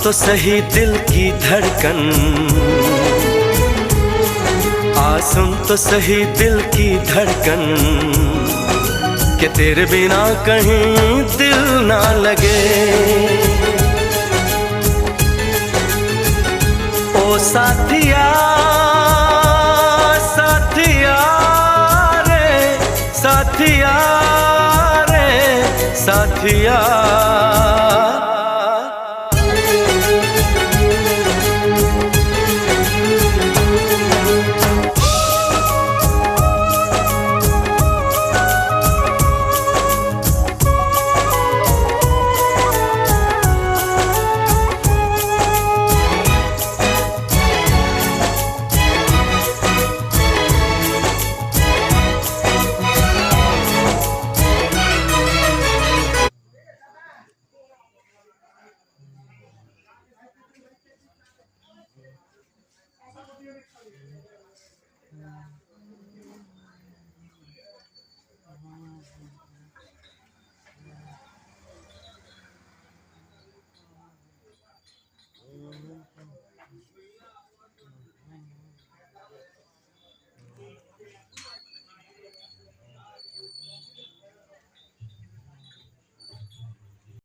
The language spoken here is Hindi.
तो सही दिल की धड़कन, सुन तो सही दिल की धड़कन, कि तेरे बिना कहीं दिल ना लगे। ओ साथिया साथिया रे, साथिया रे साथिया।